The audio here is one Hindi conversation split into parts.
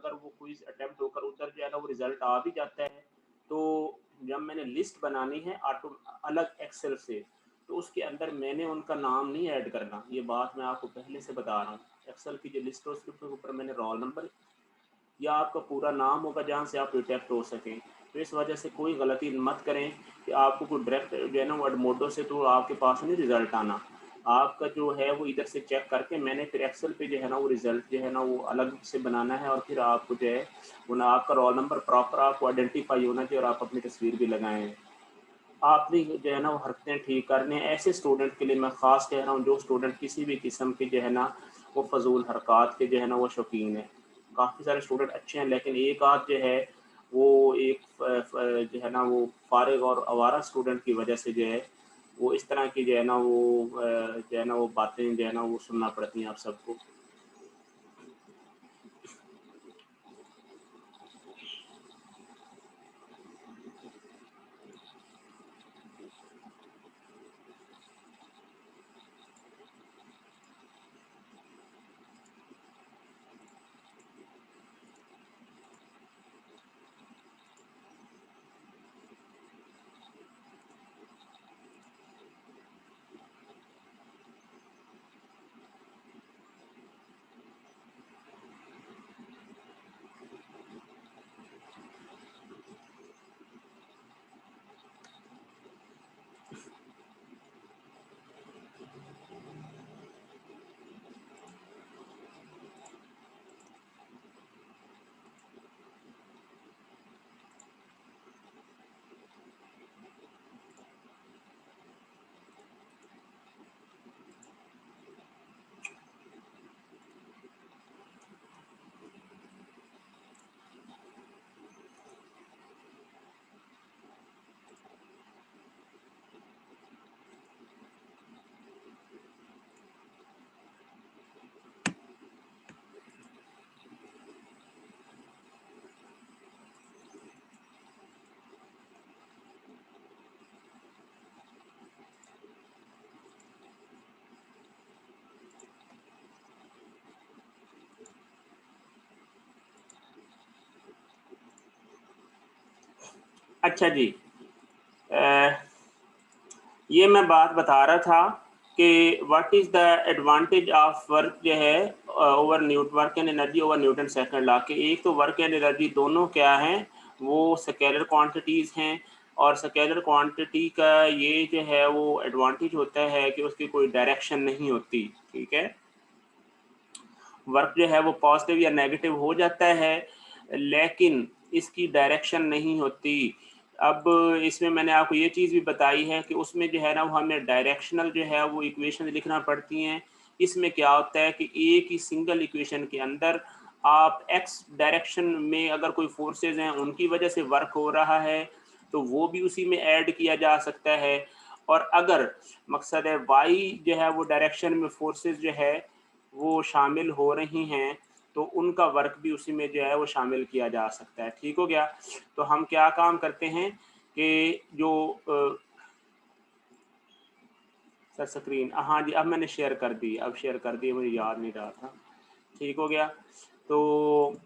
अगर वो क्विज़ अटेम्प्ट होकर उधर जो है ना वो रिज़ल्ट आ भी जाता है, तो जब मैंने लिस्ट बनानी है अलग एक्सेल से, तो उसके अंदर मैंने उनका नाम नहीं ऐड करना। ये बात मैं आपको पहले से बता रहा हूँ। एक्सेल की जो लिस्ट है उसके ऊपर मैंने रोल नंबर या आपका पूरा नाम होगा जहाँ से आप डिटेक्ट हो सकें। तो इस वजह से कोई गलती मत करें कि आपको कोई डायरेक्ट जो है ना एडमोडो से तो आपके पास नहीं रिज़ल्ट आना। आपका जो है वो इधर से चेक करके मैंने फिर एक्सेल पे जो है ना वो रिज़ल्ट जो है ना वो अलग से बनाना है, और फिर आपको जो है वो ना आपका रोल नंबर प्रॉपर आपको आइडेंटिफाई होना चाहिए, और आप अपनी तस्वीर भी लगाएँ। आपने जो है ना वो हरकतें ठीक करनी है। ऐसे स्टूडेंट के लिए मैं ख़ास कह रहा हूँ जो स्टूडेंट किसी भी किस्म के जो है ना वो फ़ज़ूल हरकत के जो है ना वो शौकीन है। काफ़ी सारे स्टूडेंट अच्छे हैं, लेकिन एक आध जो है वो एक जो है ना वो फ़ारिग और आवारा स्टूडेंट की वजह से जो है वो इस तरह की जो है ना वो जो है ना वो बातें जो है ना वो सुनना पड़ती हैं आप सबको। अच्छा जी, ये मैं बात बता रहा था कि what is the advantage of work जो है over work and energy over Newton second law के। एक तो वर्क एंड एनर्जी दोनों क्या हैं, वो स्केलर क्वांटिटीज़ हैं, और स्केलर क्वांटिटी का ये जो है वो एडवांटेज होता है कि उसकी कोई डायरेक्शन नहीं होती, ठीक है। वर्क जो है वो पॉजिटिव या नेगेटिव हो जाता है, लेकिन इसकी डायरेक्शन नहीं होती। अब इसमें मैंने आपको ये चीज़ भी बताई है कि उसमें जो है ना वो हमें डायरेक्शनल जो है वो इक्वेशन लिखना पड़ती हैं। इसमें क्या होता है कि एक ही सिंगल इक्वेशन के अंदर आप एक्स डायरेक्शन में अगर कोई फोर्सेस हैं उनकी वजह से वर्क हो रहा है, तो वो भी उसी में ऐड किया जा सकता है। और अगर मकसद है वाई जो है वो डायरेक्शन में फोर्सेस जो है वो शामिल हो रही हैं, तो उनका वर्क भी उसी में जो है वो शामिल किया जा सकता है। ठीक हो गया? तो हम क्या काम करते हैं कि जो सर स्क्रीन, हाँ जी, अब मैंने शेयर कर दी, अब शेयर कर दी, मुझे याद नहीं रहा था। ठीक हो गया? तो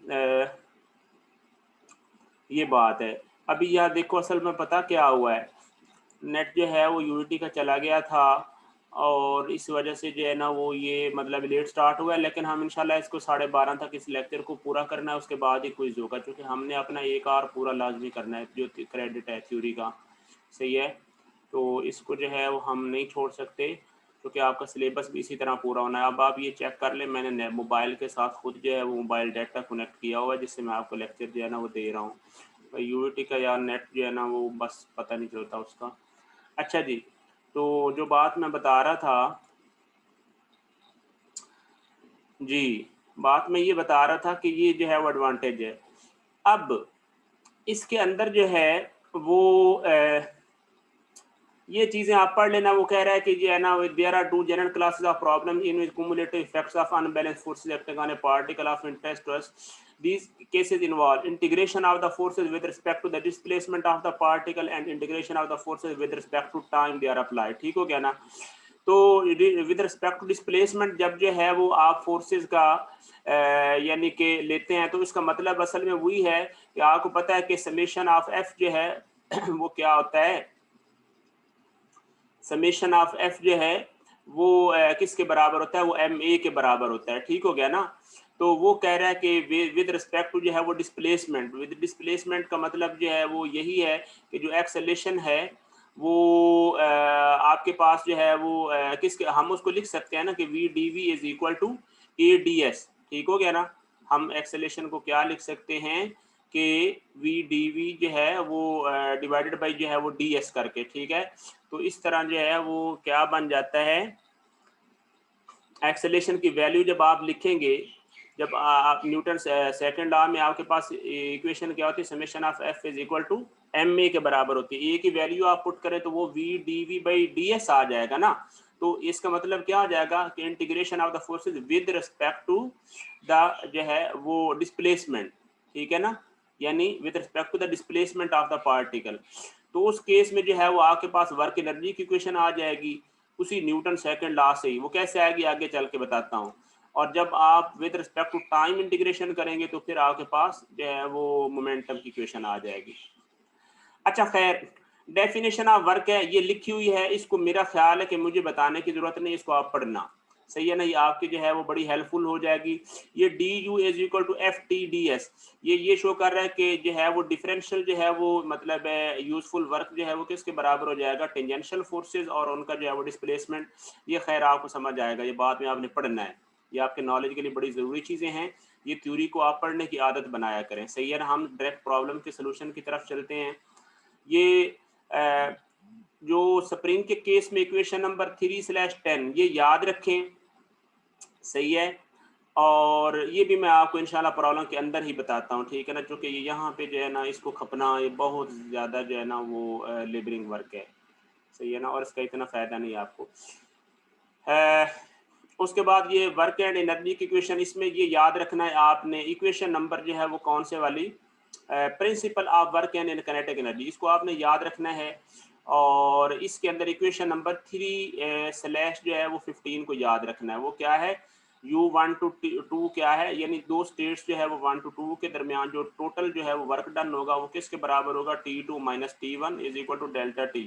ये बात है। अभी यार देखो असल में पता क्या हुआ है, नेट जो है वो यूनिटी का चला गया था, और इस वजह से जो है ना वो ये मतलब लेट स्टार्ट हुआ है, लेकिन हम इंशाल्लाह इसको 12:30 तक इस लेक्चर को पूरा करना है, उसके बाद ही क्विज होगा, क्योंकि हमने अपना एक आवर पूरा लाजमी करना है जो क्रेडिट है थ्योरी का। सही है, तो इसको जो है वो हम नहीं छोड़ सकते, क्योंकि आपका सिलेबस भी इसी तरह पूरा होना है। अब आप ये चेक कर लें, मैंने मोबाइल के साथ खुद जो है वो मोबाइल डाटा कनेक्ट किया हुआ है, जिससे मैं आपको लेक्चर जो है ना वो दे रहा हूँ। यूनिटी का यार नेट जो है ना वो बस पता नहीं चलता उसका। अच्छा जी, तो जो बात मैं बता रहा था जी, बात मैं ये बता रहा था कि ये जो है वो एडवांटेज है। अब इसके अंदर जो है वो ये चीज़ें आप पढ़ लेना। वो कह रहा है कि जो है ना there are two general classes of problem in which cumulative effects of unbalanced forces acting on a particle of interest to us. These cases involve integration of the forces with respect to the displacement of the particle and integration of the forces with respect to time they are applied. ठीक हो गया ना? तो विद रिस्पेक्ट टू डिस्प्लेसमेंट जब जो है वो आप फोर्सेस का यानी कि लेते हैं, तो इसका मतलब असल में वही है कि आपको पता है कि समेशन ऑफ एफ जो है वो क्या होता है, समेशन ऑफ एफ जो है वो किसके बराबर होता है, वो एम ए के बराबर होता है। ठीक हो गया ना। तो वो कह रहा है कि विद रिस्पेक्ट टू जो है वो डिस्प्लेसमेंट, विद डिस्प्लेसमेंट का मतलब जो है वो यही है कि जो एक्सेलेरेशन है वो आपके पास जो है वो किसके, हम उसको लिख सकते हैं ना कि V D V is equal to A D S. ठीक हो गया ना। हम एक्सेलेरेशन को क्या लिख सकते हैं कि वी डी वी जो है वो डिवाइडेड बाई जो है वो डी एस करके। ठीक है। तो इस तरह जो है वो क्या बन जाता है, एक्सेलेरेशन की वैल्यू जब आप लिखेंगे, जब आप न्यूटन सेकंड लॉ में आपके पास इक्वेशन क्या होती है, summation of F is equal to M A के बराबर होती है। ए की वैल्यू आप पुट करें तो वो V D V by D S आ जाएगा ना। तो इसका मतलब क्या आ जाएगा कि integration of the forces with respect to the जो है वो डिस्प्लेसमेंट। ठीक है ना, यानी with respect to the displacement of the particle. तो उस केस में जो है वो आपके पास वर्क एनर्जी की इक्वेशन आ जाएगी उसी न्यूटन सेकंड लॉ से ही। वो कैसे आएगी आगे चल के बताता हूँ। और जब आप with respect to time integration करेंगे तो फिर आपके पास जो है वो मोमेंटम की इक्वेशन आ जाएगी। अच्छा खैर, डेफिनेशन ऑफ वर्क है ये लिखी हुई है, इसको मेरा ख्याल है कि मुझे बताने की जरूरत नहीं, इसको आप पढ़ना। सही है ना, ये आपकी जो है वो बड़ी हेल्पफुल हो जाएगी। ये D U is equal to F T D S, ये शो कर रहा है कि जो है वो डिफरेंशियल जो है वो मतलब यूजफुल वर्क जो है वो किसके बराबर हो जाएगा, टेंजेंशियल फोर्सेज और उनका जो है वो डिस्प्लेसमेंट। ये खैर आपको समझ आएगा, ये बाद में आपने पढ़ना है, ये आपके नॉलेज के लिए बड़ी ज़रूरी चीज़ें हैं। ये थ्योरी को आप पढ़ने की आदत बनाया करें। सही है ना। हम डायरेक्ट प्रॉब्लम के सोल्यूशन की तरफ चलते हैं। ये जो स्प्रिंग के केस में इक्वेशन नंबर 3/10 ये याद रखें। सही है। और ये भी मैं आपको इंशाल्लाह प्रॉब्लम के अंदर ही बताता हूँ। ठीक है ना, क्योंकि ये यहाँ पे जो है ना इसको खपना ये बहुत ज़्यादा जो है ना वो लेबरिंग वर्क है। सही है ना, और इसका इतना फ़ायदा नहीं आपको। उसके बाद ये वर्क एंड एनर्जी की इक्वेशन, इसमें ये याद रखना है आपने, इक्वेशन नंबर जो है वो कौन से वाली, principle of work and kinetic energy, इसको आपने याद रखना है। और इसके अंदर इक्वेशन नंबर 3 जो है वो 15 को याद रखना है। वो क्या है, U1 to 2 क्या है, यानी दो स्टेट्स जो है वो 1 to 2 के दरमियान जो टोटल जो है वो वर्क डन होगा वो किसके बराबर होगा, T2 minus T1 is equal to delta T।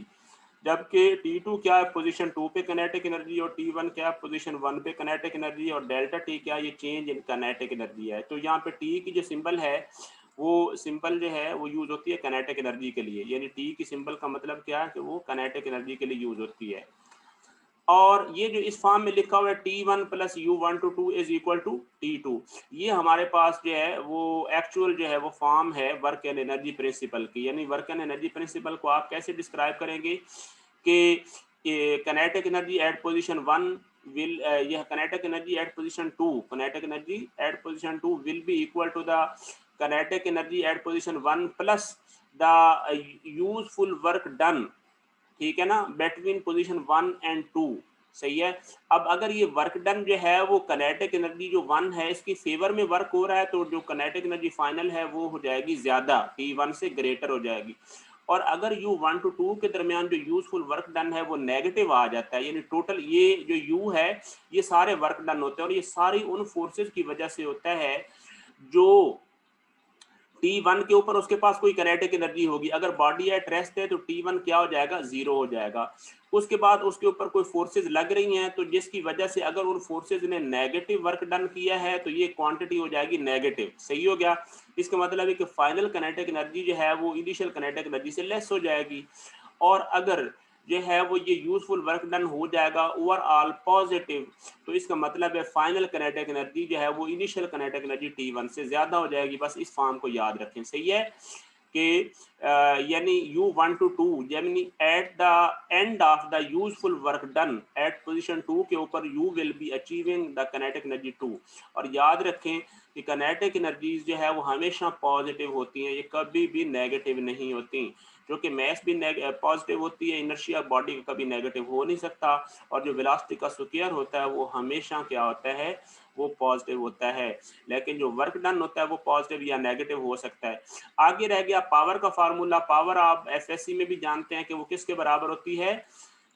जबकि T2 क्या है, पोजीशन 2 पे काइनेटिक एनर्जी, और T1 क्या है, पोजीशन 1 पे काइनेटिक एनर्जी, और डेल्टा T क्या है, ये चेंज इन काइनेटिक एनर्जी है। तो यहाँ पे T की जो सिंबल है वो सिंबल जो है वो यूज होती है काइनेटिक एनर्जी के लिए, यानी T की सिंबल का मतलब क्या है कि वो काइनेटिक एनर्जी के लिए यूज होती है। और ये जो इस फॉर्म में लिखा हुआ है T1 plus U1 to 2 is equal to T2, ये हमारे पास जो है वो एक्चुअल जो है वो फॉर्म है वर्क एंड एनर्जी प्रिंसिपल की। यानी वर्क एंड एनर्जी प्रिंसिपल को आप कैसे डिस्क्राइब करेंगे कि kinetic energy at position 1 will, यह kinetic energy at position 2, kinetic energy at position 2 will be equal to the kinetic energy at position 1 plus the useful work done. ठीक है ना, बिटवीन पोजीशन 1 एंड 2। सही है। अब अगर ये वर्क डन जो है वो काइनेटिक एनर्जी जो 1 है इसकी फेवर में वर्क हो रहा है, तो जो काइनेटिक एनर्जी फाइनल है वो हो जाएगी ज्यादा, T1 से ग्रेटर हो जाएगी। और अगर U1 to 2 के दरमियान जो यूजफुल वर्क डन है वो नेगेटिव आ जाता है, यानी टोटल ये जो U है ये सारे वर्क डन होते हैं, और ये सारी उन फोर्सेस की वजह से होता है जो T1 के ऊपर उसके पास कोई काइनेटिक एनर्जी होगी। अगर बॉडी एट रेस्ट है तो T1 क्या हो जाएगा, 0 हो जाएगा। उसके बाद उसके ऊपर कोई फोर्सेज लग रही हैं, तो जिसकी वजह से अगर उन फोर्सेज ने नेगेटिव वर्क डन किया है तो ये क्वांटिटी हो जाएगी नेगेटिव। सही हो गया। इसका मतलब है कि फाइनल काइनेटिक एनर्जी जो है वो इनिशियल काइनेटिक एनर्जी से लेस हो जाएगी। और अगर जो है वो ये यूजफुल वर्क डन हो जाएगा ओवरऑल पॉजिटिव, तो इसका मतलब है फाइनल काइनेटिक एनर्जी जो है वो इनिशियल काइनेटिक एनर्जी T1 से ज्यादा हो जाएगी। बस इस फॉर्म को याद रखें। सही है कि यानी U1 to 2 यानी at the end of the useful work done at position 2 के ऊपर U will be achieving the kinetic energy 2। और याद रखें कि काइनेटिक एनर्जीज जो है वो हमेशा पॉजिटिव होती हैं, ये कभी भी नेगेटिव नहीं होती। जो कि मैस भी पॉजिटिव होती है, इनर्शिया बॉडी का कभी नेगेटिव हो नहीं सकता। और जो वेलोसिटी का स्क्वायर होता है वो हमेशा क्या होता है, वो पॉजिटिव होता है। लेकिन जो वर्क डन होता है वो पॉजिटिव या नेगेटिव हो सकता है। आगे रह गया पावर का फार्मूला। पावर आप एफएससी में भी जानते हैं कि वो किसके बराबर होती है,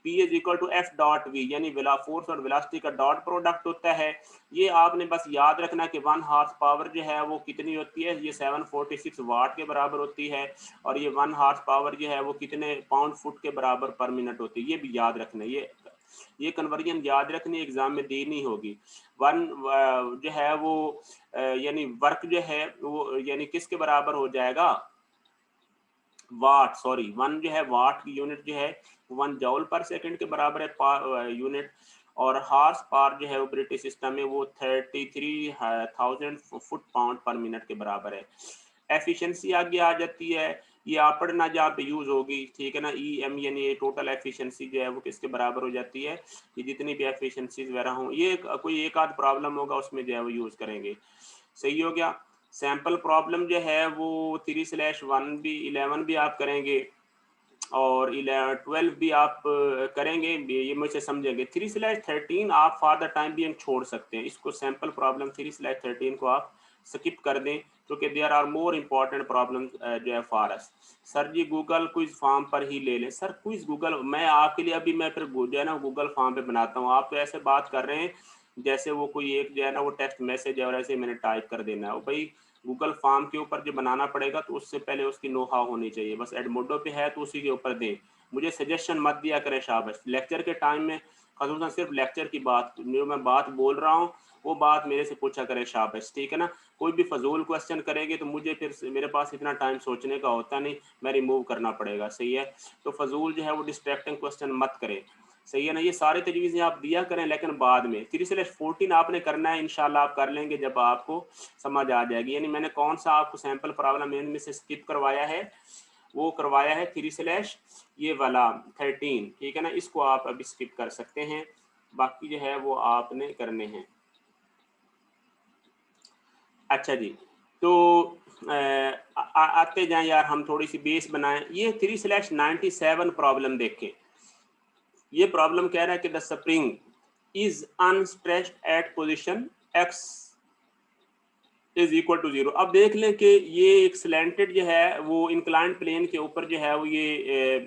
P is equal to F dot V, यानी फोर्स और वेलोसिटी का डॉट प्रोडक्ट होता है। ये आपने बस याद रखना कि 1 हॉर्स पावर जो है वो कितनी होती है, ये 746 वाट के बराबर होती है, और ये 1 हॉर्स पावर जो है वो कितने पाउंड फुट के बराबर पर मिनट होती है, ये भी याद रखना। ये कन्वर्जन याद रखनी, एग्जाम में देनी होगी। वन जो है वो यानी वर्क जो है वो यानी किसके बराबर हो जाएगा, वाट, सॉरी, वन जो है वाट की यूनिट जो है 1 जॉल पर सेकंड के बराबर है यूनिट, और हार्स पावर जो है वो ब्रिटिश सिस्टम में वो 33,000 फुट पाउंड पर मिनट के बराबर है। एफिशिएंसी आगे आ जाती है, ये आप पढ़ना जहाँ पे यूज होगी, ठीक है ना। EM यानी टोटल एफिशिएंसी जो है वो किसके बराबर हो जाती है, ये जितनी भी एफिशिएंसीज वगैरह हो, ये कोई एक आध प्रॉब्लम होगा उसमें जो है वो यूज करेंगे। सही हो गया। सैंपल प्रॉब्लम जो है वो 3/1 भी 11 भी आप करेंगे, और 12 भी आप करेंगे, ये मुझसे समझेंगे। 3/13 आप फॉर द टाइम भी छोड़ सकते हैं इसको, सैंपल प्रॉब्लम 3/13 को आप स्किप कर दें, क्योंकि there are more important problem जो है for us. Sir ji Google quiz form पर ही ले लें। सर क्विज गूगल मैं आपके लिए अभी मैं फिर जो है ना गूगल फॉर्म पे बनाता हूँ, आप तो ऐसे बात कर रहे हैं जैसे वो कोई एक जो है ना वो टेक्स्ट मैसेज है और ऐसे मैंने टाइप कर देना है। भाई गूगल फॉर्म के ऊपर जो बनाना पड़ेगा तो उससे पहले उसकी नो हाउ होनी चाहिए। बस एडमोडो पे है तो उसी के ऊपर दें, मुझे सजेशन मत दिया करें शाबाश। लेक्चर के टाइम में खसूसन सिर्फ लेक्चर की बात जो मैं बात बोल रहा हूँ वो बात मेरे से पूछा करें शाबाश, ठीक है ना। कोई भी फजूल क्वेश्चन करेंगे तो मुझे फिर मेरे पास इतना टाइम सोचने का होता नहीं, मैं रिमूव करना पड़ेगा, सही है। तो फजूल जो है वो डिस्ट्रैक्टिंग क्वेश्चन मत करें, सही है ना। ये सारे तजवीज़ें आप दिया करें, लेकिन बाद में 3/14 आपने करना है, इंशाल्लाह आप कर लेंगे जब आपको समझ आ जाएगी। यानी मैंने कौन सा आपको सैंपल प्रॉब्लम इनमें से स्किप करवाया है, वो करवाया है 3/ ये वाला 13, ठीक है ना। इसको आप अभी स्किप कर सकते हैं, बाकी जो है वो आपने करने हैं। अच्छा जी, तो आते जाएं यार, हम थोड़ी सी बेस बनाएं। ये 3/97 प्रॉब्लम देखें। ये प्रॉब्लम कह रहा है कि the spring is unstretched at position x is equal to 0। अब देख लें कि ये एक स्लैंटेड जो है वो इंक्लाइंड प्लेन के ऊपर जो है वो ये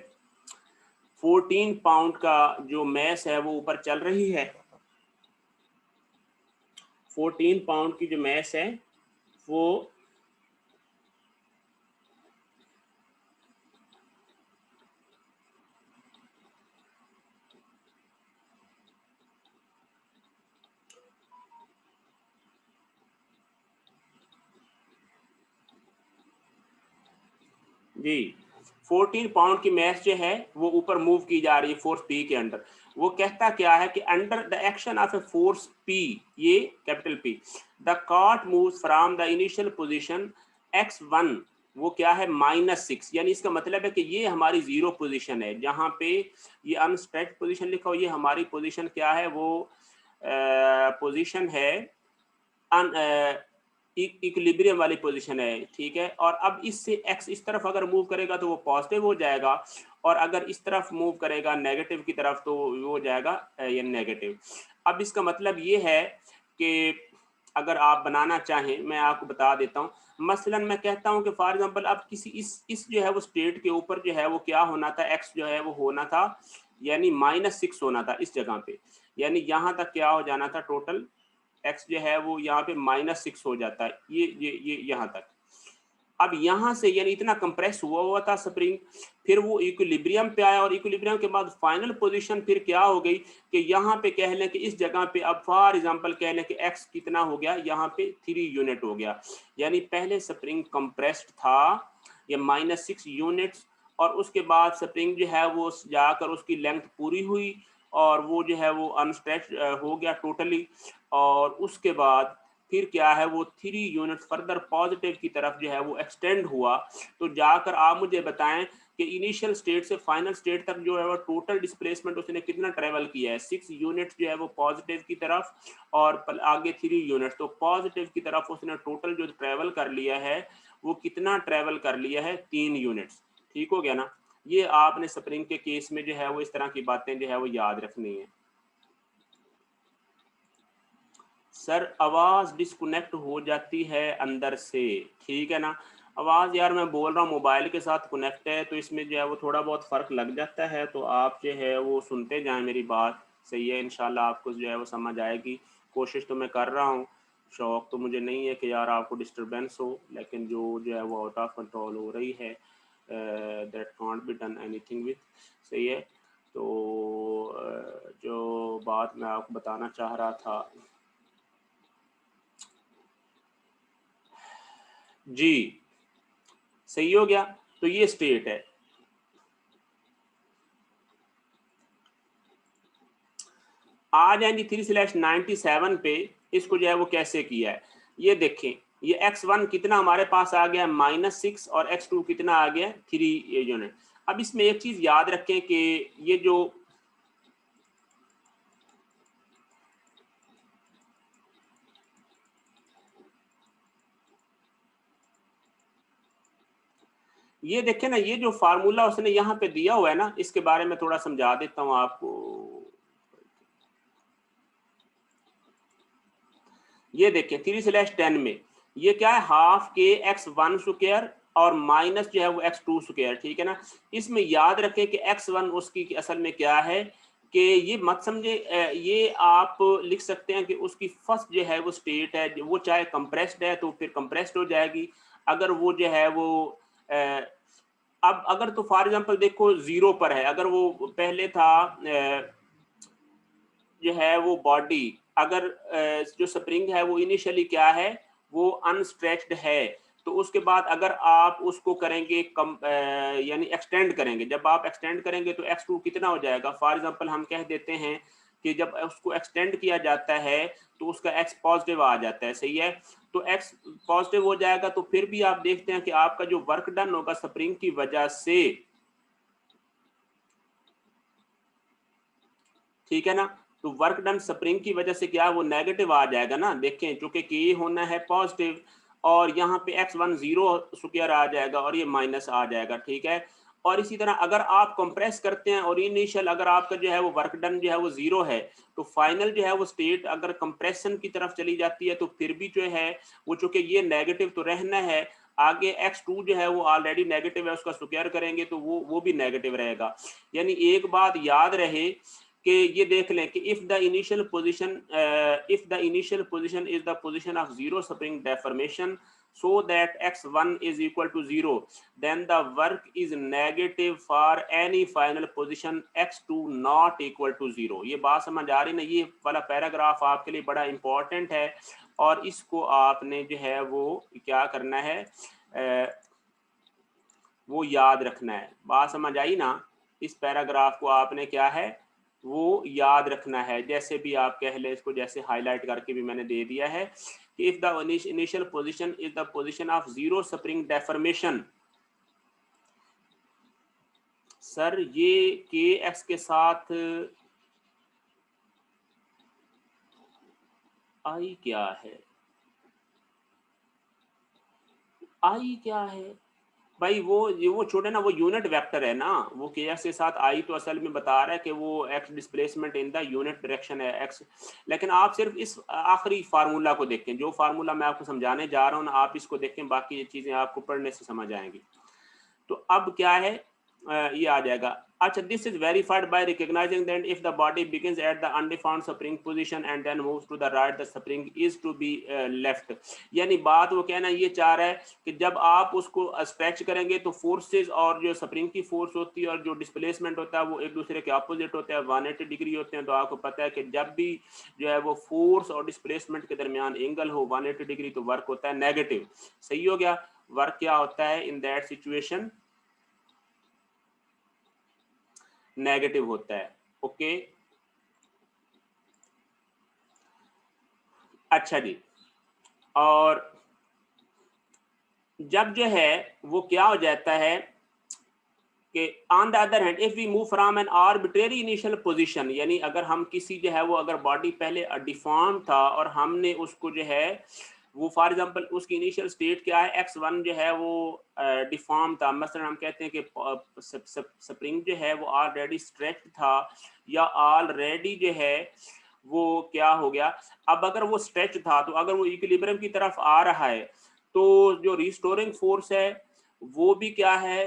14 पाउंड का जो मैस है वो ऊपर चल रही है। 14 पाउंड की जो मैस है वो जी 14 पाउंड की मैस जो है वो ऊपर मूव की जा रही है फोर्स P के अंडर। वो कहता क्या है कि under the action of a force P, ये capital P, the cart moves from the initial position x1, वो क्या है -6, यानी इसका मतलब है कि ये हमारी 0 पोजीशन है, जहां पे ये अनस्ट्रेच्ड पोजीशन लिखा हो, ये हमारी पोजीशन क्या है, वो पोजीशन है इक्विलिब्रियम वाली पोजीशन है, ठीक है। और अब इससे x इस तरफ अगर मूव करेगा तो वो पॉजिटिव हो जाएगा, और अगर इस तरफ मूव करेगा नेगेटिव की तरफ तो वो हो जाएगा ये नेगेटिव। अब इसका मतलब ये है कि अगर आप बनाना चाहें, मैं आपको बता देता हूँ। मसलन मैं कहता हूँ कि फॉर एग्जांपल अब किसी इस जो है वो स्टेट के ऊपर जो है वो क्या होना था, x जो है वो होना था यानी -6 होना था इस जगह पे, यानी यहाँ तक क्या हो जाना था, टोटल x जो है वो यहाँ पे -6 हो जाता है, ये यहाँ तक। अब यहाँ से यानी इतना कंप्रेस हुआ था स्प्रिंग, फिर वो इक्विलिब्रियम पे आया, और इक्विलिब्रियम के बाद फाइनल पोजीशन फिर क्या हो गई कि यहाँ पे कह लें कि इस जगह पे अब फॉर एग्जांपल कह लें कि x कितना हो गया, यहाँ पे 3 यूनिट हो गया। यानी पहले स्प्रिंग कंप्रेस्ड था ये -6 यूनिट्स, और उसके बाद स्प्रिंग जो है वो जाकर उसकी लेंथ पूरी हुई, और वो जो है वो अनस्ट्रेच्ड हो गया टोटली, और उसके बाद फिर क्या है वो 3 यूनिट फर्दर पॉजिटिव की तरफ जो है वो एक्सटेंड हुआ। तो जाकर आप मुझे बताएं कि इनिशियल स्टेट से फाइनल स्टेट तक जो है वो टोटल डिस्प्लेसमेंट उसने कितना ट्रेवल किया है। 6 यूनिट जो है वो पॉजिटिव की तरफ, और आगे 3 यूनिट, तो पॉजिटिव की तरफ उसने टोटल जो ट्रेवल कर लिया है वो कितना ट्रेवल कर लिया है, 3 यूनिट्स। ठीक हो गया ना। ये आपने स्प्रिंग के केस में जो है वो इस तरह की बातें जो है वो याद रखनी है। सर आवाज डिस्कनेक्ट हो जाती है अंदर से, ठीक है ना। आवाज़ यार मैं बोल रहा हूँ मोबाइल के साथ कनेक्ट है, तो इसमें जो है वो थोड़ा बहुत फ़र्क लग जाता है, तो आप जो है वो सुनते जाएं मेरी बात। सही है, इंशाल्लाह आपको जो है वो समझ आएगी। कोशिश तो मैं कर रहा हूँ, शौक़ तो मुझे नहीं है कि यार आपको डिस्टर्बेंस हो, लेकिन जो है वो आउट ऑफ कंट्रोल हो रही है, that can't be done anything with. सही है, तो जो बात मैं आपको बताना चाह रहा था जी, सही हो गया। तो ये स्टेट है। आ जाएंगे 3/97 पे, इसको जो है वो कैसे किया है ये देखें। ये x1 कितना हमारे पास आ गया -6 और x2 कितना आ गया 3 यूनिट। अब इसमें एक चीज याद रखें कि ये जो ये देखें ना, ये जो फार्मूला उसने यहाँ पे दिया हुआ है ना, इसके बारे में थोड़ा समझा देता हूँ आपको। ये देखें 3/10 में ये क्या है, हाफ के x1 स्क्वायर और माइनस जो है वो x2 स्क्वायर, ठीक है ना। इसमें याद रखें कि x1 उसकी असल में क्या है कि ये मत समझे, ये आप लिख सकते हैं कि उसकी फर्स्ट जो है वो स्टेट है, वो चाहे कंप्रेस्ड है तो फिर कंप्रेस्ड हो जाएगी। अगर वो जो है वो अब अगर तो फॉर एग्जांपल देखो 0 पर है, अगर वो पहले था जो है वो बॉडी, अगर जो स्प्रिंग है वो इनिशियली क्या है, वो अनस्ट्रेच्ड है, तो उसके बाद अगर आप उसको करेंगे कम यानी एक्सटेंड करेंगे, जब आप एक्सटेंड करेंगे तो x2 कितना हो जाएगा। फॉर एग्जांपल हम कह देते हैं कि जब उसको एक्सटेंड किया जाता है तो उसका x पॉजिटिव आ जाता है। सही है, तो x पॉजिटिव हो जाएगा, तो फिर भी आप देखते हैं कि आपका जो वर्क डन होगा स्प्रिंग की वजह से, ठीक है ना, तो वर्क डन स्प्रिंग की वजह से क्या वो नेगेटिव आ जाएगा ना। देखें चूंकि के होना है पॉजिटिव और यहाँ पे x1 0 स्क्वायर आ जाएगा और ये माइनस आ जाएगा, ठीक है। और इसी तरह अगर आप कंप्रेस करते हैं और इनिशियल अगर आपका जो है वो वर्क डन जो है वो 0 है, तो फाइनल जो है वो स्टेट अगर कंप्रेशन की तरफ चली जाती है तो फिर भी जो है वो, चूंकि ये नेगेटिव तो रहना है, आगे x2 जो है वो ऑलरेडी नेगेटिव है, उसका स्क्वायर करेंगे तो वो भी नेगेटिव रहेगा। यानी एक बात याद रहे कि ये देख लें कि if the initial position is the position of zero spring deformation so that x1 is equal to 0, then the work is negative for any final position x2 not equal to 0। ये बात समझ आ रही ना, ये वाला पैराग्राफ आपके लिए बड़ा इंपॉर्टेंट है और इसको आपने जो है वो क्या करना है, वो याद रखना है। बात समझ आई ना, इस पैराग्राफ को आपने क्या है वो याद रखना है। जैसे भी आप कह ले इसको, जैसे हाईलाइट करके भी मैंने दे दिया है कि if the initial position is the position of zero spring deformation. Sir ये के एक्स के साथ आई क्या है, आई क्या है भाई, वो छोटे ना, वो यूनिट वेक्टर है ना, वो के एक्स के साथ आई तो असल में बता रहा है कि वो x displacement in the unit direction है एक्स। लेकिन आप सिर्फ इस आखिरी फार्मूला को देखें, जो फार्मूला मैं आपको समझाने जा रहा हूँ ना, आप इसको देखें, बाकी ये चीज़ें आपको पढ़ने से समझ आएंगी। तो अब क्या है, ये आ जाएगा। अच्छा, this is verified by recognising that if the body begins at the undefined spring position and then moves to the right, the spring is to be left. यानी बात वो कहना ये चाह रहा है कि जब आप उसको स्ट्रेच करेंगे तो फोर्सेस और जो स्प्रिंग की फोर्स होती है और जो डिस्प्लेसमेंट होता है वो एक दूसरे के अपोजिट होते हैं, 180 डिग्री होते हैं। तो आपको पता है कि जब भी जो है वो फोर्स और डिस्प्लेसमेंट के दरमियान एंगल हो 180 डिग्री, तो वर्क होता है नेगेटिव। सही हो गया। वर्क क्या होता है इन दैट सिचुएशन, नेगेटिव होता है। ओके, अच्छा जी। और जब जो है वो क्या हो जाता है कि on the other hand if we move from an arbitrary initial position, यानी अगर हम किसी जो है वो अगर बॉडी पहले डिफॉर्म था और हमने उसको जो है वो फॉर एग्जांपल उसकी इनिशियल स्टेट क्या है, x1 जो है वो डिफॉर्म था, मसलन हम कहते हैं कि स्प्रिंग जो है वो ऑलरेडी स्ट्रेच्ड था या ऑलरेडी जो है वो क्या हो गया। अब अगर वो स्ट्रेच था तो अगर वो इक्विलिब्रियम की तरफ आ रहा है तो जो रिस्टोरिंग फोर्स है वो भी क्या है,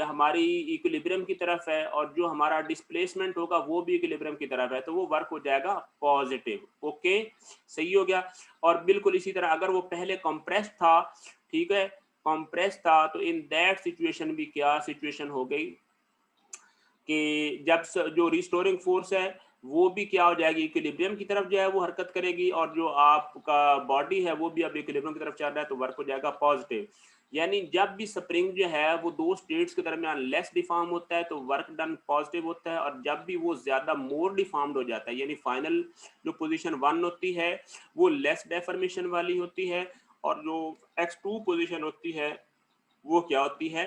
हमारी इक्विलिब्रियम की तरफ है, और जो हमारा डिस्प्लेसमेंट होगा वो भी इक्विलिब्रियम की तरफ है, तो वो वर्क हो जाएगा पॉजिटिव। ओके, सही हो गया। और बिल्कुल इसी तरह अगर वो पहले कंप्रेस था, ठीक है, कंप्रेस था, तो इन दैट सिचुएशन भी क्या सिचुएशन हो गई कि जब जो रिस्टोरिंग फोर्स है वो भी क्या हो जाएगी, इक्विलिब्रियम की तरफ जो है वो हरकत करेगी, और जो आपका बॉडी है वो भी अब इक्विलिब्रियम की तरफ चल रहा है, तो वर्क हो जाएगा पॉजिटिव। यानी जब भी स्प्रिंग जो है वो दो स्टेट्स के दरमियान लेस डिफॉर्म होता है तो वर्क डन पॉजिटिव होता है, और जब भी वो ज्यादा मोर डिफॉर्म्ड हो जाता है, यानी फाइनल जो पोजीशन 1 होती है वो लेस डेफॉर्मेशन वाली होती है, और जो x2 पोजीशन होती है वो क्या होती है,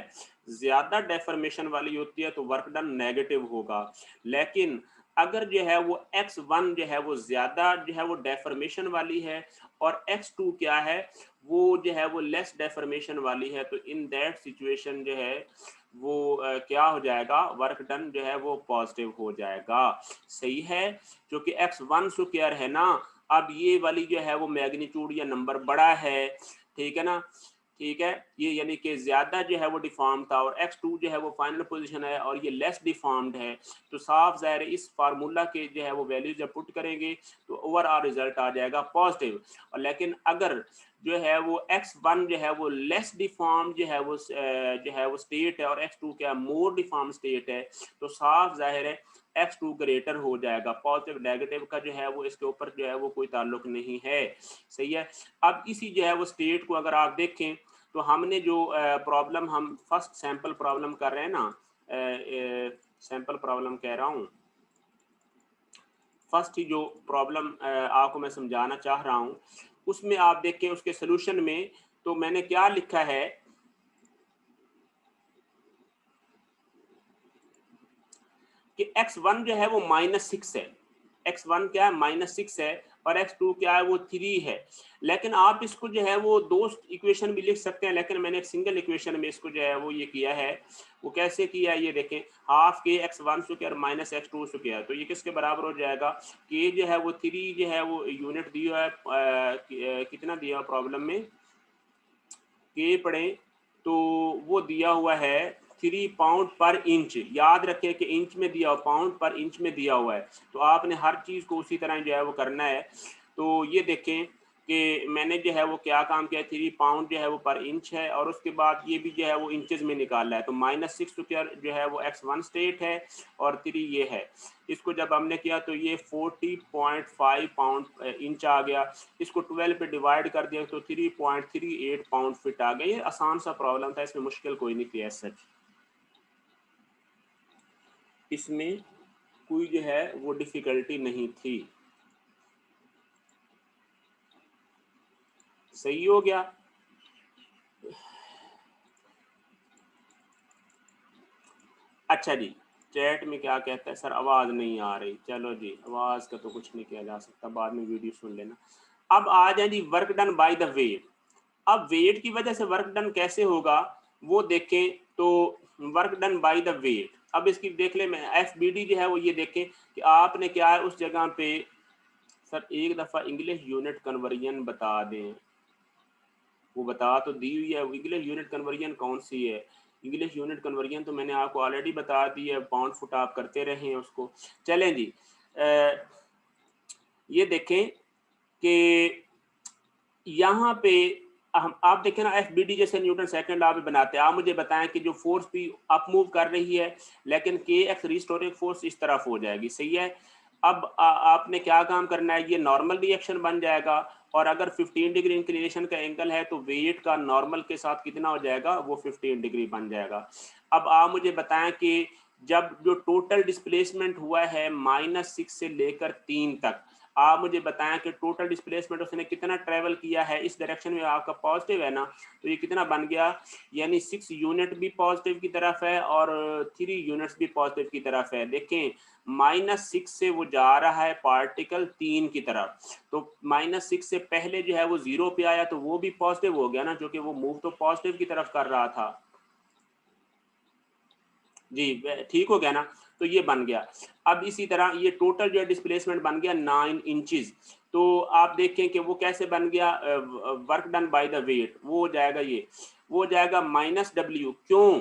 ज्यादा डेफॉर्मेशन वाली होती है, तो वर्क डन नेगेटिव होगा। लेकिन अगर जो है वो x1 जो है वो ज्यादा जो है वो डेफॉर्मेशन वाली है, और x2 क्या है वो जो है वो लेस डेफॉर्मेशन वाली है, तो इन दैट सिचुएशन जो है वो क्या हो जाएगा, वर्क डन जो है वो पॉजिटिव हो जाएगा। सही है, क्योंकि x1 स्क्वायर है ना, अब ये वाली जो है वो मैग्नीट्यूड या नंबर बड़ा है, ठीक है ना, ठीक है, ये यानी कि ज्यादा जो है वो डिफॉर्म था, और x2 जो है वो फाइनल पोजीशन है और ये लेस डिफॉर्म्ड है, तो साफ जाहिर है इस फार्मूला के जो है वो वैल्यू जब पुट करेंगे तो ओवरऑल रिजल्ट आ जाएगा पॉजिटिव। और लेकिन अगर जो है वो x1 जो है वो लेस डिफॉर्म जो है वो स्टेट है, और x2 क्या मोर डिफॉर्म स्टेट है, तो साफ जाहिर है x2 ग्रेटर हो जाएगा। पॉजिटिव नेगेटिव का जो है वो इसके ऊपर जो है वो कोई ताल्लुक नहीं है। सही है। अब इसी जो है वो स्टेट को अगर आप देखें तो हमने जो प्रॉब्लम हम फर्स्ट सैंपल प्रॉब्लम कर रहे हैं ना, सैंपल प्रॉब्लम कह रहा हूँ, फर्स्ट ही जो प्रॉब्लम आपको मैं समझाना चाह रहा हूँ, उसमें आप देखें उसके सोल्यूशन में तो मैंने क्या लिखा है कि x1 जो है वो -6 है, x1 क्या है -6 है, और x2 क्या है वो 3 है। लेकिन आप इसको जो है वो दो इक्वेशन भी लिख सकते हैं, लेकिन मैंने एक सिंगल इक्वेशन में इसको जो है वो ये किया है। वो कैसे किया है ये देखें, हाफ के x1 square minus x2 square, तो ये किसके बराबर हो जाएगा, के जो है वो 3 जो है वो यूनिट दिया है, कितना दिया प्रॉब्लम में के पढ़े तो वो दिया हुआ है 3 पाउंड पर इंच। याद रखें कि इंच में दिया, पाउंड पर इंच में दिया हुआ है, तो आपने हर चीज़ को उसी तरह जो है वो करना है। तो ये देखें कि मैंने जो है वो क्या काम किया, 3 पाउंड जो है वो पर इंच है, और उसके बाद ये भी जो है वो इंचेस में निकाला है, तो -6 स्क्वायर जो है वो x1 स्टेट है और 3 ये है। इसको जब हमने किया तो ये 40.5 पाउंड इंच आ गया, इसको 12 पे डिवाइड कर दिया तो 3.38 पाउंड फिट आ गया। ये आसान सा प्रॉब्लम था, इसमें मुश्किल कोई नहीं थी सच, इसमें कोई जो है वो डिफिकल्टी नहीं थी। सही हो गया। अच्छा जी, चैट में क्या कहता है, सर आवाज़ नहीं आ रही। चलो जी, आवाज़ का तो कुछ नहीं किया जा सकता, बाद में वीडियो सुन लेना। अब आ जाए जी work done by the weight. अब वेट की वजह से वर्क डन कैसे होगा वो देखें, तो work done by the weight, अब इसकी देख ले, मैं FBD जो है वो ये देखें कि आपने क्या है उस जगह पे, सर एक दफ़ा इंग्लिश यूनिट कन्वर्जन बता दें। वो बता तो दी हुई है, इंग्लिश यूनिट कन्वर्जन कौन सी है, इंग्लिश यूनिट कन्वर्जन तो मैंने आपको ऑलरेडी बता दी है, पाउंड फुट आप करते रहे हैं उसको। चलें जी, ये देखें कि यहाँ पे हम आप देखें ना, FBD जैसे न्यूटन सेकंड लॉ भी बनाते हैं। आप मुझे बताएं कि जो फोर्स भी अप मूव कर रही है, लेकिन KX रिस्टोरिंग फोर्स इस तरफ हो जाएगी। सही है। अब आपने क्या काम करना है, ये नॉर्मल रिएक्शन बन जाएगा, और अगर 15 डिग्री इंक्लिनेशन का एंगल है तो वेट का नॉर्मल के साथ कितना हो जाएगा, वो 15 डिग्री बन जाएगा। अब आप मुझे बताएं कि जब जो टोटल डिस्प्लेसमेंट हुआ है -6 से लेकर 3 तक, आप मुझे बताएं कि टोटल डिस्प्लेसमेंट उसने कितना ट्रेवल किया है इस डायरेक्शन में, आपका पॉजिटिव है ना, तो ये कितना बन गया, यानी 6 यूनिट भी पॉजिटिव की तरफ है और 3 यूनिट्स भी पॉजिटिव की तरफ है। देखें -6 से वो जा रहा है पार्टिकल 3 की तरफ, तो -6 से पहले जो है वो 0 पे आया, तो वो भी पॉजिटिव हो गया ना, क्योंकि वो मूव तो पॉजिटिव की तरफ कर रहा था। जी ठीक हो गया ना। तो ये बन गया। अब इसी तरह ये टोटल जो है डिस्प्लेसमेंट बन गया 9 इंचेस। तो आप देखें कि वो कैसे बन गया, work done by the weight, वो हो जाएगा ये, वो हो जाएगा माइनस डब्ल्यू। क्यों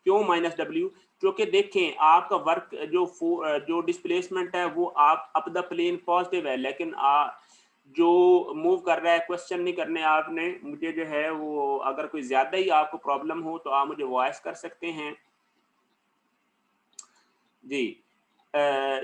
क्यों माइनस डब्ल्यू? क्योंकि देखें आपका वर्क जो डिस्प्लेसमेंट है वो आप अप द प्लेन पॉजिटिव है, लेकिन जो मूव कर रहा है, क्वेश्चन नहीं करने आपने मुझे जो है वो, अगर कोई ज्यादा ही आपको प्रॉब्लम हो तो आप मुझे वॉइस कर सकते हैं जी,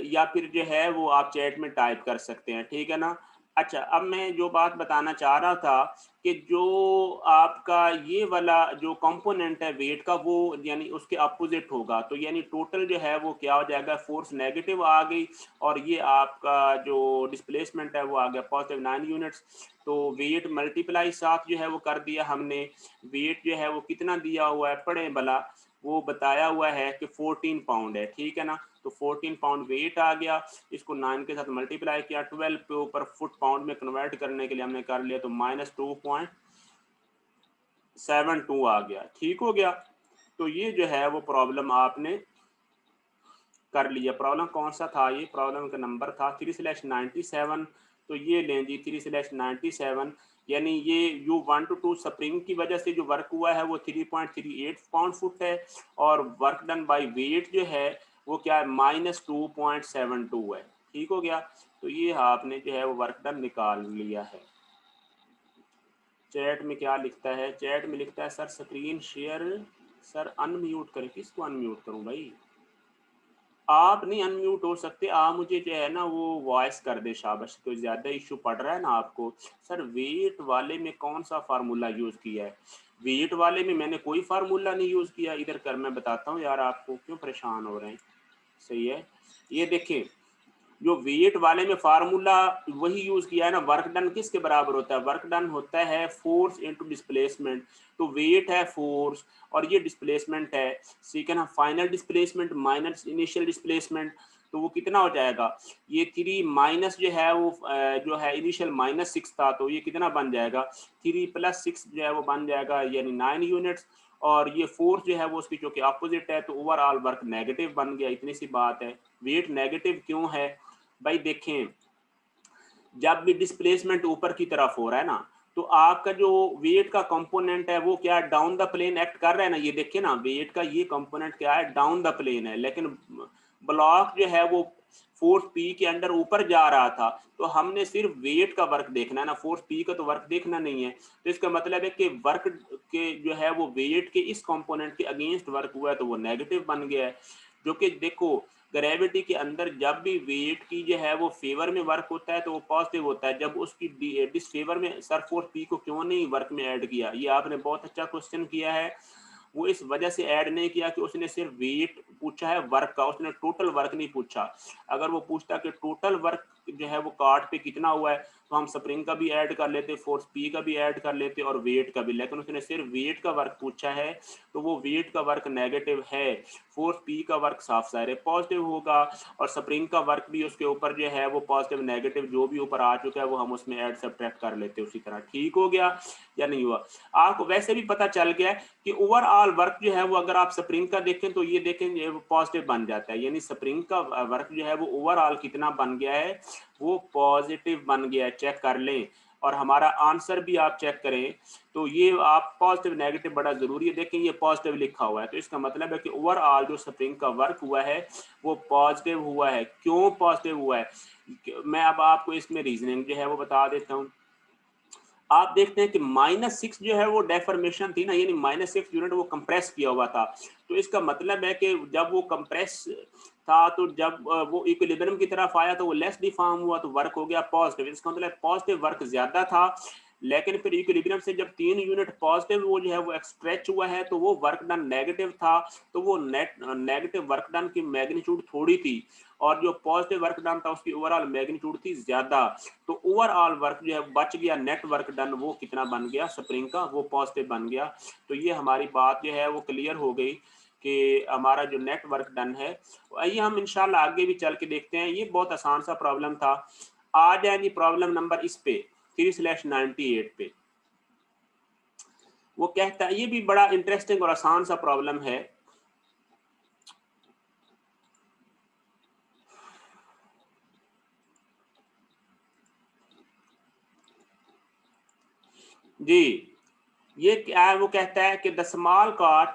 या फिर जो है वो आप चैट में टाइप कर सकते हैं, ठीक है ना? अच्छा, अब मैं जो बात बताना चाह रहा था कि जो आपका ये वाला जो कंपोनेंट है वेट का, वो यानी उसके अपोजिट होगा, तो यानी टोटल जो है वो क्या हो जाएगा, फोर्स नेगेटिव आ गई और ये आपका जो डिस्प्लेसमेंट है वो आ गया पॉजिटिव 9 यूनिट्स। तो वेट मल्टीप्लाई साथ जो है वो कर दिया हमने, वेट जो है वो कितना दिया हुआ है पढ़ें भला, वो बताया हुआ है कि 14 पाउंड है, ठीक है ना? तो 14 पाउंड वेट आ गया, इसको 9 के साथ मल्टीप्लाई किया, 12 के ऊपर फुट पाउंड में कन्वर्ट करने के लिए हमने कर लिया, तो -2.72 आ गया, ठीक हो गया। तो ये जो है वो प्रॉब्लम आपने कर लिया। प्रॉब्लम कौन सा था, ये प्रॉब्लम का नंबर था 3/97। तो ये लें जी 3/97, यानी ये U1-2 स्प्रिंग की वजह से जो वर्क हुआ है वो 3.38 पाउंड फुट है, और वर्क डन बाय वेट जो है वो क्या है, -2.72 है, ठीक हो गया। तो ये आपने जो है वो वर्क डन निकाल लिया है। चैट में क्या लिखता है, चैट में लिखता है sir screen share, sir unmute करें, किसको अनम्यूट करूं भाई? आप नहीं अनम्यूट हो सकते, आप मुझे जो है ना वो वॉइस कर दे शाबाश, तो ज़्यादा इशू पड़ रहा है ना आपको। सर वेट वाले में कौन सा फार्मूला यूज़ किया है? वेट वाले में मैंने कोई फार्मूला नहीं यूज़ किया, इधर कर मैं बताता हूँ यार आपको, क्यों परेशान हो रहे हैं। सही है, ये देखें जो वेट वाले में फार्मूला वही यूज किया है ना, वर्क डन किसके बराबर होता है, वर्क डन होता है फोर्स इनटू डिस्प्लेसमेंट। तो वेट है फोर्स और ये डिस्प्लेसमेंट है, ठीक है ना, final displacement minus initial displacement, तो वो कितना हो जाएगा, ये 3 माइनस जो है वो जो है इनिशियल -6 था, तो ये कितना बन जाएगा, 3 + 6 जो है वो बन जाएगा यानी 9 यूनिट्स, और ये फोर्स जो है वो उसकी जो कि अपोजिट है, तो ओवरऑल वर्क नेगेटिव बन गया, इतनी सी बात है। वेट नेगेटिव क्यों है भाई? देखें जब भी डिस्प्लेसमेंट ऊपर की तरफ हो रहा है ना, तो आपका जो वेट का कंपोनेंट है वो क्या डाउन द प्लेन एक्ट कर रहा है ना, ये देखिए ना वेट का ये कंपोनेंट क्या है, डाउन द प्लेन है, लेकिन ब्लॉक जो है वो फोर्स पी के अंडर ऊपर जा रहा था, तो हमने सिर्फ वेट का वर्क देखना है ना, फोर्स पी का तो वर्क देखना नहीं है। तो इसका मतलब है कि वर्क के जो है वो वेट के इस कंपोनेंट के अगेंस्ट वर्क हुआ है, तो वो नेगेटिव बन गया है। जो कि देखो ग्रेविटी के अंदर जब भी वेट की जो है वो फेवर में वर्क होता है तो वो पॉजिटिव होता है, जब उसकी डिसफेवर में सर फोर्स पी को क्यों नहीं वर्क में ऐड किया, ये आपने बहुत अच्छा क्वेश्चन किया है। वो इस वजह से ऐड नहीं किया कि उसने सिर्फ वेट पूछा है वर्क का, उसने टोटल वर्क नहीं पूछा। अगर वो पूछता कि टोटल वर्क जो है वो कार्ड पे कितना हुआ है, तो हम स्प्रिंग का भी ऐड कर लेते, फोर्स पी का भी ऐड कर लेते और वेट का भी, लेकिन उसने सिर्फ वेट का वर्क पूछा है, तो वो वेट का वर्क नेगेटिव है। फोर्स पी का वर्क साफ सारे पॉजिटिव होगा, और स्प्रिंग का वर्क भी उसके ऊपर जो है वो पॉजिटिव नेगेटिव जो भी ऊपर आ चुका है वो हम उसमें ऐड सब्ट्रैक्ट कर लेते उसी तरह, ठीक हो गया या नहीं हुआ? आपको वैसे भी पता चल गया कि ओवरऑल वर्क जो है वो अगर आप स्प्रिंग का देखें तो ये देखें पॉजिटिव बन जाता है, यानी स्प्रिंग का वर्क जो है वो ओवरऑल कितना बन गया है, वो पॉजिटिव बन गया है, चेक कर लें। और हमारा आंसर भी आप चेक करें, तो ये आप पॉजिटिव नेगेटिव बड़ा जरूरी है, देखें ये पॉजिटिव लिखा हुआ है, तो इसका मतलब है कि ओवरऑल जो स्प्रिंग का वर्क हुआ है वो पॉजिटिव हुआ है। क्यों पॉजिटिव हुआ है, मैं अब आपको इसमें रीजनिंग जो है वो बता देता हूँ। आप देखते हैं कि -6 जो है वो डेफॉर्मेशन थी ना, यानी -6 यूनिट वो कंप्रेस किया हुआ था, तो इसका मतलब है कि जब वो कंप्रेस था, तो जब वो इक्विलिब्रियम की तरफ आया तो वो लेस डिफॉर्म हुआ, तो वर्क हो गया पॉजिटिव, इसका मतलब पॉजिटिव वर्क ज्यादा था। लेकिन फिर इक्विलिब्रियम से जब 3 यूनिट पॉजिटिव वो जो है वो स्ट्रेच हुआ है, तो वो वर्क डन नेगेटिव था, तो वो नेगेटिव वर्क डन की मैग्नीट्यूड थोड़ी थी, और जो पॉजिटिव वर्क डन था उसकी ओवरऑल मैग्नीट्यूड थी ज्यादा। तो ओवरऑल वर्क जो है बच गया, नेट वर्क डन वो कितना बन गया स्प्रिंग का, वो पॉजिटिव बन गया। तो ये हमारी बात जो है वो क्लियर हो गई कि हमारा जो नेट वर्क डन है। आइए हम इंशाल्लाह आगे भी चल के देखते हैं, ये बहुत आसान सा प्रॉब्लम था। आ जाए जी प्रॉब्लम नंबर इस पे 3/98 पे। वो कहता है, ये भी बड़ा इंटरेस्टिंग और आसान सा प्रॉब्लम है। जी, ये क्या है, वो कहता है कि the small cart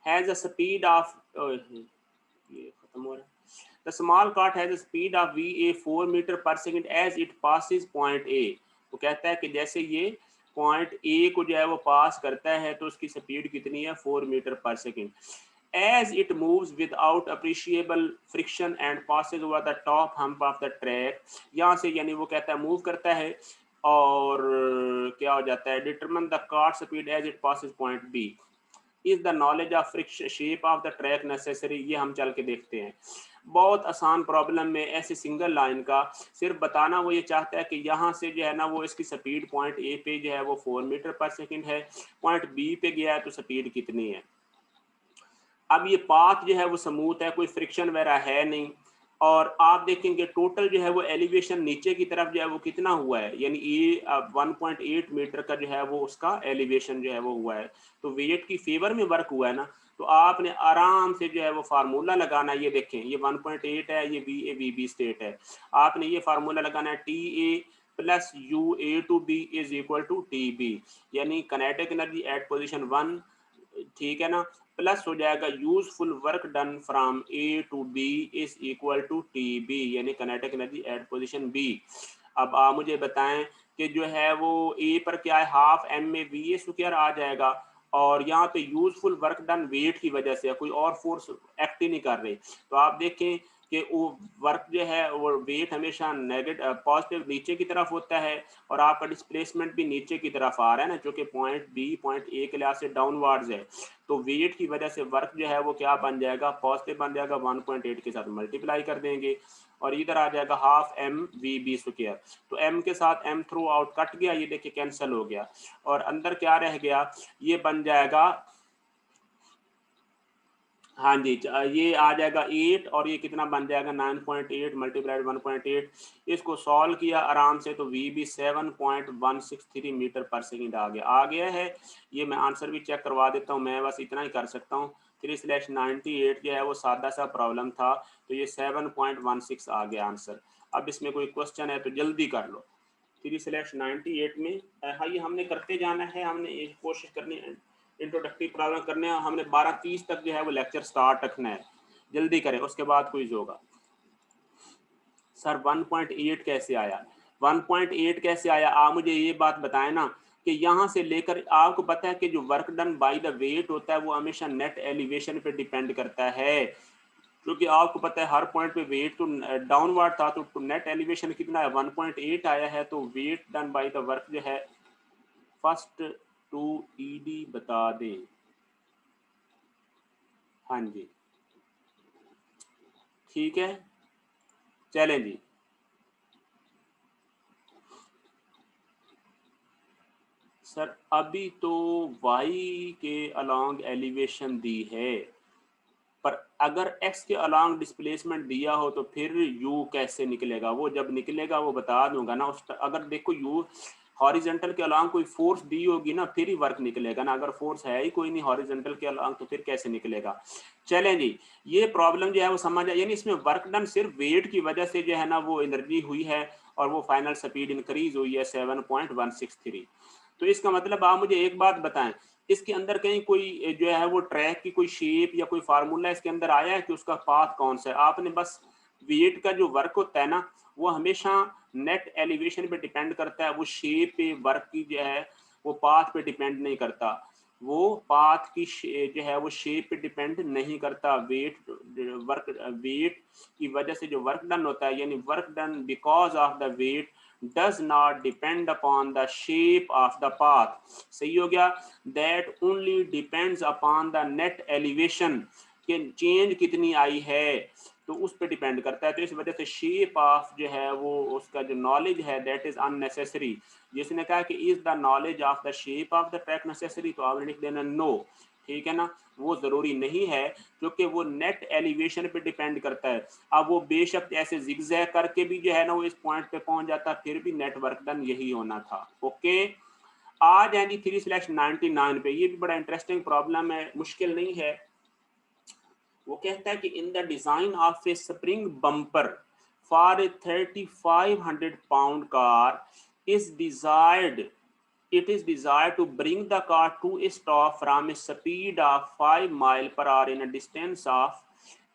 has a speed of, ये खत्म हो रहा है। The small cart has a speed of va 4 metre per second as it passes point A. वो कहता है कि जैसे ये पॉइंट ए को जो है वो पास करता है तो उसकी स्पीड कितनी है, 4 metre per second. As it moves without appreciable friction and passes over the top hump of the track. यहाँ से यानी वो कहता है मूव करता है और क्या हो जाता है, determine the cart speed as it passes point B. Is the knowledge of friction shape of the track necessary. ये हम चल के देखते हैं। बहुत आसान प्रॉब्लम में ऐसे सिंगल लाइन का सिर्फ बताना वो ये चाहता है कि यहाँ से जो है ना वो इसकी स्पीड पॉइंट ए पे जो है वो 4 मीटर पर सेकंड है, पॉइंट बी पे गया है तो स्पीड कितनी है। अब ये पाथ जो है वो स्मूथ है, कोई फ्रिक्शन वगैरह है नहीं, और आप देखेंगे टोटल जो है वो एलिवेशन नीचे की तरफ जो है वो कितना हुआ है, यानी ये 1.8 मीटर का जो है वो उसका एलिवेशन जो है वो हुआ है, तो वेट की फेवर में वर्क हुआ है ना। तो आपने आराम से जो है वो फार्मूला लगाना है। ये देखें ये 1.8 है, ये V A V B state है। आपने ये फार्मूला लगाना है T A plus U A to B is equal to T B, यानी काइनेटिक एनर्जी एट पोजीशन 1, ठीक है ना, प्लस हो जाएगा useful work done from A to B is equal to T B, यानी kinetic energy at position B. अब आप मुझे बताएं कि जो है वो ए पर क्या है, हाफ एम में वी ए स्क्वायर आ जाएगा, और यहाँ पे यूजफुल वर्क डन वेट की वजह से, कोई और फोर्स एक्ट ही नहीं कर रही। तो आप देखें कि वो वर्क जो है वो वेट हमेशा नेगेटिव पॉजिटिव नीचे की तरफ होता है, और आपका डिस्प्लेसमेंट भी नीचे की तरफ आ रहा है ना, जो कि पॉइंट बी पॉइंट ए के लिहाज से डाउनवर्ड्स है। तो वेट की वजह से वर्क जो है वो क्या बन जाएगा, पॉजिटिव बन जाएगा, 1.8 के साथ मल्टीप्लाई कर देंगे और इधर आ जाएगा half M V B square. तो एम के साथ एम थ्रू आउट कट गया, ये देखिए कैंसिल हो गया, और अंदर क्या रह गया, ये बन जाएगा, हाँ जी, ये आ जाएगा 8, और ये कितना बन जाएगा 9.8 मल्टीप्लाइड 1.8। इसको सॉल्व किया आराम से तो we B 7.163 metre per second आ गया है। ये मैं आंसर भी चेक करवा देता हूँ, मैं बस इतना ही कर सकता हूँ। 3/98 जो है वो सादा सा प्रॉब्लम था, तो ये 7.16 आ गया आंसर। अब इसमें कोई क्वेश्चन है तो जल्दी कर लो। 3/98 में हाँ ये हमने करते जाना है, हमने एक कोशिश करनी है, इंट्रोडक्टिव प्रॉब्लम करने हैं, हमने 12:30 तक जो है वो लेक्चर स्टार्ट रखना है, जल्दी करें, उसके बाद क्विज होगा। सर 1.8 कैसे आया, 1.8 कैसे आया, आप मुझे ये बात बताएं ना, कि यहाँ से लेकर आपको पता है कि जो work done by the weight होता है वो हमेशा नेट एलिवेशन पे डिपेंड करता है, क्योंकि आपको पता है हर पॉइंट पे वेट तो डाउनवर्ड था, तो नेट एलिवेशन कितना है 1.8 आया है, तो weight done by the work जो है फर्स्ट टू ईडी बता दें। हाँ जी ठीक है, चलें जी। सर अभी तो y के अलोंग एलिवेशन दी है, पर अगर x के अलोंग डिस्प्लेसमेंट दिया हो तो फिर u कैसे निकलेगा, वो जब निकलेगा वो बता दूंगा ना। उस अगर देखो u हॉरिजेंटल के अलोंग कोई फोर्स दी होगी ना फिर ही वर्क निकलेगा ना, अगर फोर्स है ही कोई नहीं हॉरिजेंटल के अलोंग तो फिर कैसे निकलेगा। चलें जी, ये प्रॉब्लम जो है वो समझ आए, यानी इसमें वर्क डन सिर्फ वेट की वजह से जो है ना वो एनर्जी हुई है, और वो फाइनल स्पीड इंक्रीज हुई है 7.163। तो इसका मतलब आप मुझे एक बात बताएं, इसके अंदर कहीं कोई जो है वो ट्रैक की कोई शेप या कोई फार्मूला इसके अंदर आया है कि उसका पाथ कौन सा है। आपने बस वेट का जो वर्क होता है ना वो हमेशा नेट एलिवेशन पे डिपेंड करता है, वो शेप पे वर्क की जो है वो पाथ पे डिपेंड नहीं करता, वो पाथ की जो है वो शेप पे डिपेंड नहीं करता। वेट वर्क वेट की वजह से जो वर्क डन होता है, यानी work done because of the weight does not depend upon the shape of the path। सही हो गया, that only depends upon the net elevation, कि चेंज कितनी आई है तो उस पर डिपेंड करता है। तो इस वजह से शेप ऑफ जो है वो उसका जो नॉलेज है दैट इज अननेसेसरी। जिसने कहा कि is the knowledge of the shape of the track necessary, तो आपने लिख देना नो, ठीक है ना, वो जरूरी नहीं है, क्योंकि वो नेट एलिवेशन पे डिपेंड करता है। अब वो बेशक ऐसे जिगजैग करके भी जो है ना वो इस पॉइंट पे पहुंच जाता, फिर भी नेटवर्क डन यही होना था। ओके, आ जाए जी 3/99 पे, ये भी बड़ा इंटरेस्टिंग प्रॉब्लम है, मुश्किल नहीं है। वो कहता है कि in the design of A spring bumper for a 3500 pound car is desired it is desired to bring the car to a stop from a speed of 5 miles per hour in a distance of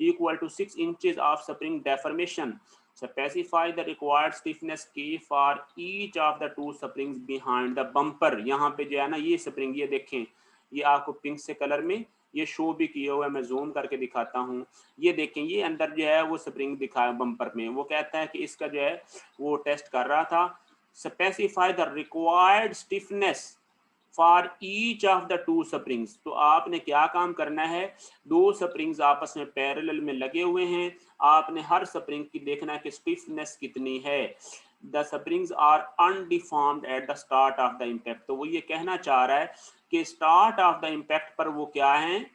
equal to 6 inches of spring deformation. Specify the required stiffness K for each of the two springs behind the bumper. यहाँ पे जो है ना ये स्प्रिंग, ये देखें, ये आपको पिंक से कलर में ये शो भी किया हुआ है, मैं जूम करके दिखाता हूँ। ये देखें, ये अंदर जो है वो स्प्रिंग दिखा बम्पर में। वो कहता है कि इसका जो है वो टेस्ट कर रहा था। Specify the required stiffness for each of the two springs. तो आपने क्या काम करना है, दो स्प्रिंग्स आपस में पैरेलल में लगे हुए हैं, आपने हर स्प्रिंग की देखना है कि स्टिफनेस कितनी है। The springs are undeformed at the start of the impact. तो वो ये कहना चाह रहा है कि स्टार्ट ऑफ द इम्पैक्ट पर वो क्या है,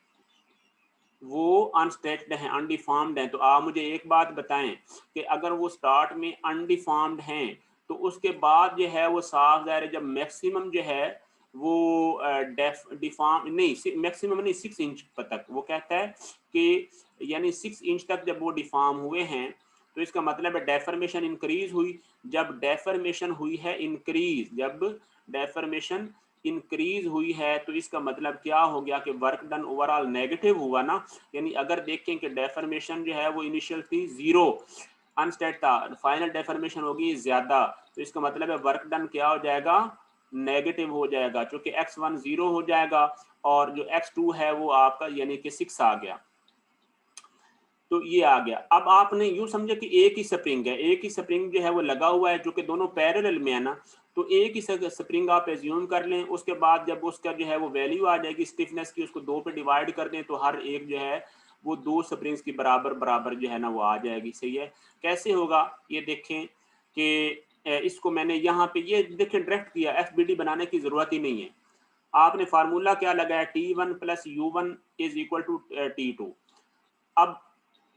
वो अनस्ट्रेच्ड हैं, अनडिफॉर्म्ड हैं। तो आप मुझे एक बात बताएं कि अगर वो स्टार्ट में अनडिफॉर्म्ड हैं तो उसके बाद जो है वो साफ ज़ाहिर है जब मैक्सिमम जो है वो डिफॉर्म नहीं, मैक्सिमम नहीं 6 इंच तक, वो कहता है कि यानी 6 इंच तक जब वो डिफॉर्म हुए हैं तो इसका मतलब है डेफर्मेशन इंक्रीज हुई। जब डेफर्मेशन हुई है इंक्रीज, जब डेफर्मेशन इंक्रीज हुई है तो इसका मतलब क्या हो गया कि वर्क डन ओवरऑल नेगेटिव हुआ ना। यानी अगर देखें कि डेफर्मेशन जो है वो इनिशियल थी 0, अनस्टेट था, फाइनल डेफर्मेशन होगी ज़्यादा, तो इसका मतलब है वर्क डन क्या हो जाएगा, नेगेटिव हो जाएगा, क्योंकि x1 0 हो जाएगा और जो x2 है वो आपका यानी कि 6 आ गया। तो ये आ गया। अब आपने यूं समझे कि एक ही स्प्रिंग है, एक ही स्प्रिंग जो है वो लगा हुआ है जो कि दोनों पैरेलल में है ना, तो एक ही स्प्रिंग आप एज्यूम कर लें। उसके बाद जब उसका जो है वो वैल्यू आ जाएगी स्टिफनेस की, उसको 2 पे डिवाइड कर दें तो हर एक जो है वो 2 स्प्रिंग्स की बराबर बराबर जो है ना वो आ जाएगी। सही है, कैसे होगा ये देखें कि इसको मैंने यहाँ पे ये देखें डायरेक्ट किया, FBD बनाने की जरूरत ही नहीं है। आपने फार्मूला क्या लगाया, T1 plus U1 is equal to T2। अब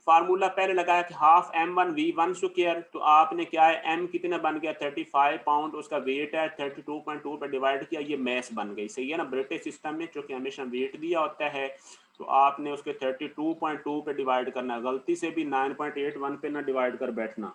फार्मूला पहले लगाया कि हाफ m1 v1 स्क्वायर, तो आपने क्या है m कितना बन गया 35 पाउंड, उसका वेट है 32.2 पे डिवाइड किया, ये मैस बन गई। सही है ना, ब्रिटिश सिस्टम में चूंकि हमेशा वेट दिया होता है तो आपने उसके 32.2 पे डिवाइड करना, गलती से भी 9.81 पे ना डिवाइड कर बैठना।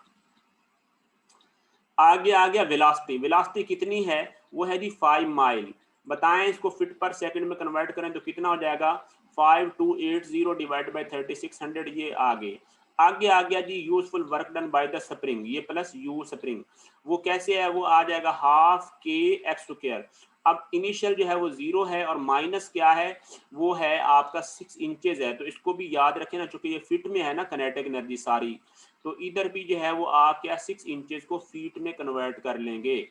आगे आ गया वेलोसिटी, वेलोसिटी कितनी है, वो है जी 5 माइल। बताएं इसको फिट पर सेकंड में कन्वर्ट करें तो कितना हो जाएगा, 5280 डिवाइड बाई 3600, ये आगे आ गया जी useful work done by the spring, ये प्लस यू स्प्रिंग, वो कैसे है, वो आ जाएगा हाफ के एक्स स्क्वायर। अब इनिशियल जो है वो 0 है और माइनस क्या है, वो है आपका 6 इंचेस है। तो इसको भी याद रखें ना, चूंकि ये फिट में है ना काइनेटिक एनर्जी सारी, तो इधर भी जो है वो आप क्या 6 इंचेस को फीट में कन्वर्ट कर लेंगे।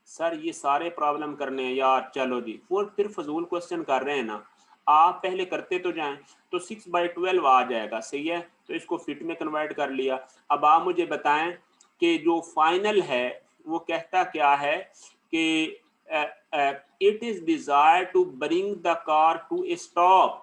सर ये सारे प्रॉब्लम करने हैं यार, चलो जी फिर फजूल क्वेश्चन कर रहे हैं ना, आप पहले करते तो जाएं। तो 6/12 आ जाएगा। सही है, तो इसको फिट में कन्वर्ट कर लिया। अब आप मुझे बताएं कि जो फाइनल है वो कहता क्या है कि it is desire to bring the car to a stop.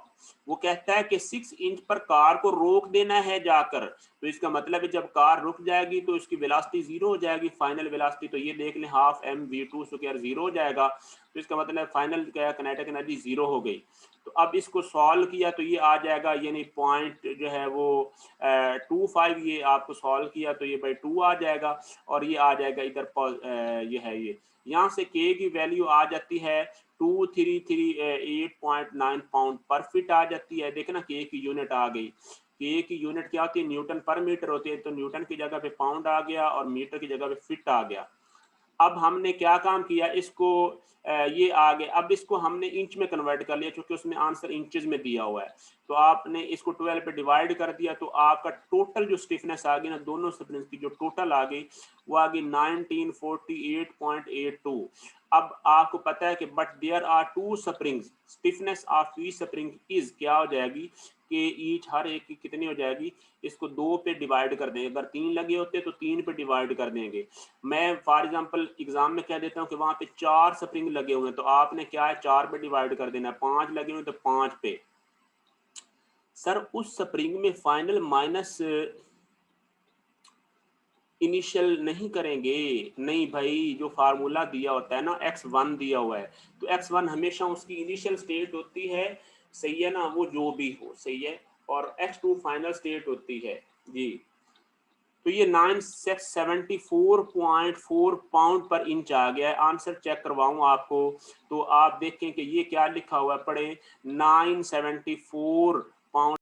वो कहता है कि 6 इंच पर कार को रोक देना है जाकर। तो इसका मतलब है जब कार रुक जाएगी तो इसकी वेलोसिटी 0 हो जाएगी, फाइनल वेलोसिटी। तो ये देख लें हाफ mv2 स्क्वायर 0 हो जाएगा, तो इसका मतलब फाइनल क्या काइनेटिक एनर्जी 0 हो गई। तो अब इसको सॉल्व किया तो ये आ जाएगा, यानी पॉइंट जो है वो 25, ये आपको सॉल्व किया तो ये बाई 2 आ जाएगा और ये आ जाएगा इधर ये है, ये यहाँ से के की वैल्यू आ जाती है 2338.9 पाउंड पर फिट आ जाती है। देखना के की यूनिट आ गई, के की यूनिट क्या होती है, न्यूटन पर मीटर होती है। तो न्यूटन की जगह पे पाउंड आ गया और मीटर की जगह पे फिट आ गया। अब हमने क्या काम किया, इसको ये आ गया, अब इसको हमने इंच में कन्वर्ट कर लिया क्योंकि उसमें आंसर इंचेस में दिया हुआ है। तो आपने इसको 12 पे डिवाइड कर दिया तो आपका टोटल जो स्टिफनेस आ गई ना दोनों स्टिफनेस की जो टोटल आ गई वो आ गई 1948.82। अब आपको पता है कि but there are 2 springs, stiffness of each spring is क्या हो जाएगी कि ईच हर एक की कितनी हो जाएगी, इसको 2 पे डिवाइड कर देंगे। अगर 3 लगे होते तो 3 पे डिवाइड कर देंगे। मैं फॉर एग्जांपल एग्जाम में कह देता हूँ कि वहां पे 4 स्प्रिंग लगे हुए हैं तो आपने क्या है 4 पे डिवाइड कर देना है। 5 लगे हुए तो 5 पे। सर उस स्प्रिंग में फाइनल माइनस इनिशियल नहीं करेंगे, नहीं भाई, जो फार्मूला दिया होता है ना x1 दिया हुआ है तो x1 हमेशा उसकी इनिशियल स्टेट होती है। सही है ना, वो जो भी हो, सही है, और x2 फाइनल स्टेट होती है जी। तो ये 974.4 पाउंड पर इंच आ गया है। आंसर चेक करवाऊं आपको तो आप देखें कि ये क्या लिखा हुआ है, पढ़े 974 पाउंड